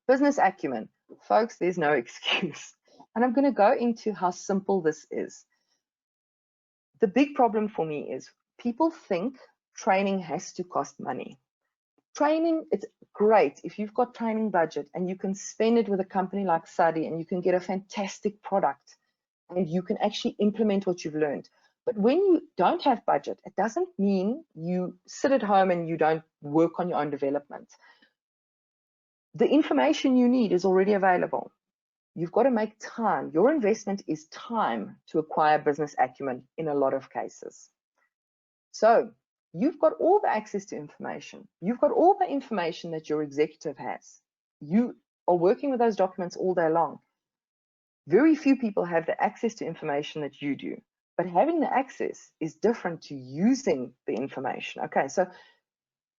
Business acumen. Folks, there's no excuse. And I'm going to go into how simple this is. The big problem for me is people think training has to cost money. Training, it's great if you've got training budget and you can spend it with a company like Sadi and you can get a fantastic product and you can actually implement what you've learned. But when you don't have budget, it doesn't mean you sit at home and you don't work on your own development. The information you need is already available. You've got to make time. Your investment is time to acquire business acumen in a lot of cases. So you've got all the access to information. You've got all the information that your executive has. You are working with those documents all day long. Very few people have the access to information that you do, but having the access is different to using the information. Okay, so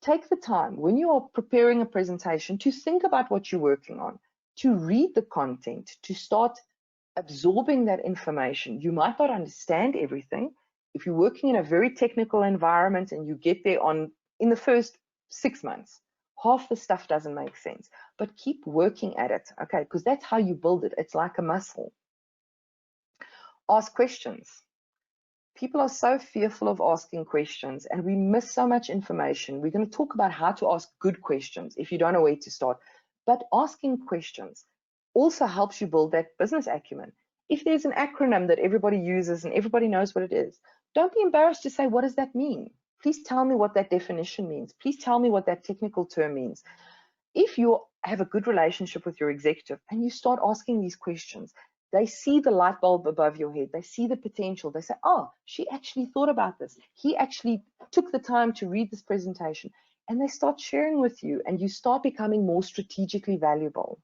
take the time when you are preparing a presentation to think about what you're working on, to read the content, to start absorbing that information. You might not understand everything. If you're working in a very technical environment and you get there in the first 6 months, half the stuff doesn't make sense, but keep working at it, okay? Because that's how you build it. It's like a muscle. Ask questions. People are so fearful of asking questions and we miss so much information. We're going to talk about how to ask good questions if you don't know where to start. But asking questions also helps you build that business acumen. If there's an acronym that everybody uses and everybody knows what it is, don't be embarrassed to say, what does that mean? Please tell me what that definition means. Please tell me what that technical term means. If you have a good relationship with your executive and you start asking these questions, they see the light bulb above your head. They see the potential. They say, oh, she actually thought about this. He actually took the time to read this presentation. And they start sharing with you and you start becoming more strategically valuable.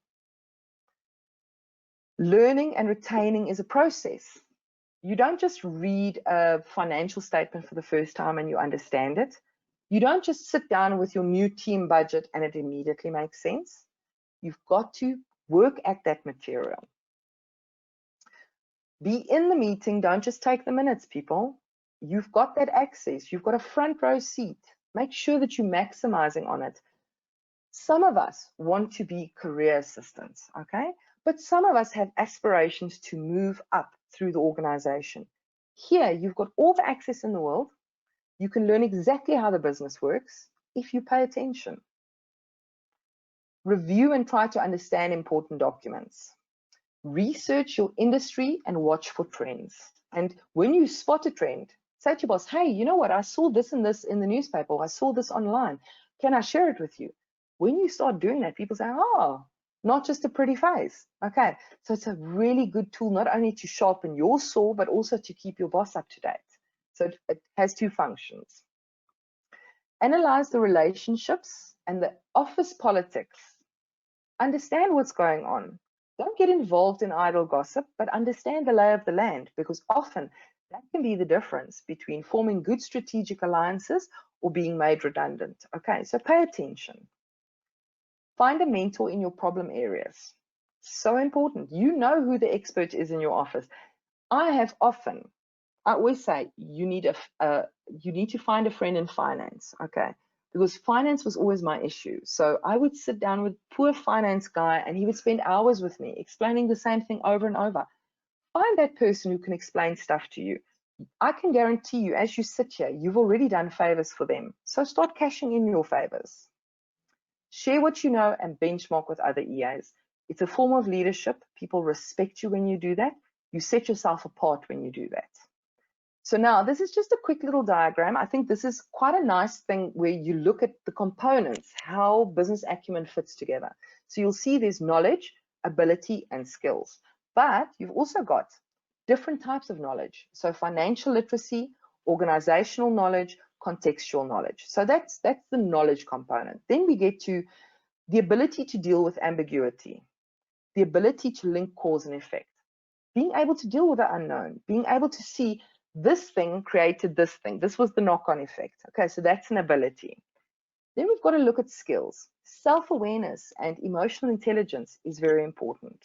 Learning and retaining is a process. You don't just read a financial statement for the first time and you understand it. You don't just sit down with your new team budget and it immediately makes sense. You've got to work at that material. Be in the meeting, don't just take the minutes, people. You've got that access, you've got a front row seat. Make sure that you're maximizing on it. Some of us want to be career assistants, okay? But some of us have aspirations to move up through the organization. Here, you've got all the access in the world. You can learn exactly how the business works if you pay attention. Review and try to understand important documents. Research your industry and watch for trends. And when you spot a trend, say to your boss, hey, you know what? I saw this and this in the newspaper. Or I saw this online. Can I share it with you? When you start doing that, people say, oh, not just a pretty face. Okay, so it's a really good tool, not only to sharpen your saw, but also to keep your boss up to date. So it has two functions. Analyze the relationships and the office politics. Understand what's going on. Don't get involved in idle gossip, but understand the lay of the land, because often that can be the difference between forming good strategic alliances or being made redundant. Okay, so pay attention. Find a mentor in your problem areas. So important. You know who the expert is in your office. I always say you need to find a friend in finance, okay? Because finance was always my issue. So I would sit down with poor finance guy and he would spend hours with me explaining the same thing over and over. Find that person who can explain stuff to you. I can guarantee you, as you sit here, you've already done favors for them. So start cashing in your favors. Share what you know and benchmark with other EAs. It's a form of leadership. People respect you when you do that. You set yourself apart when you do that. So now this is just a quick little diagram. I think this is quite a nice thing where you look at the components, how business acumen fits together. So you'll see there's knowledge, ability, and skills. But you've also got different types of knowledge. So financial literacy, organizational knowledge, contextual knowledge. So that's the knowledge component. Then we get to the ability to deal with ambiguity, the ability to link cause and effect, being able to deal with the unknown, being able to see this thing created this thing. This was the knock-on effect. Okay, so that's an ability. Then we've got to look at skills. Self-awareness and emotional intelligence is very important.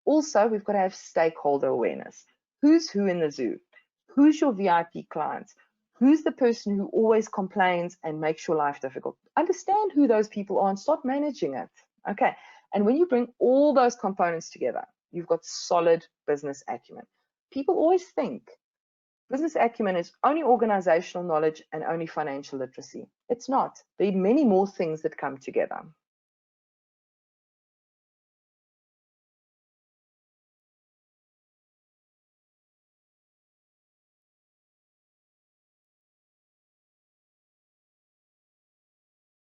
Also, we've got to have stakeholder awareness. Who's who in the zoo? Who's your VIP clients? Who's the person who always complains and makes your life difficult? Understand who those people are and start managing it. Okay, And when you bring all those components together, you've got solid business acumen. People always think business acumen is only organizational knowledge and only financial literacy. It's not. There are many more things that come together.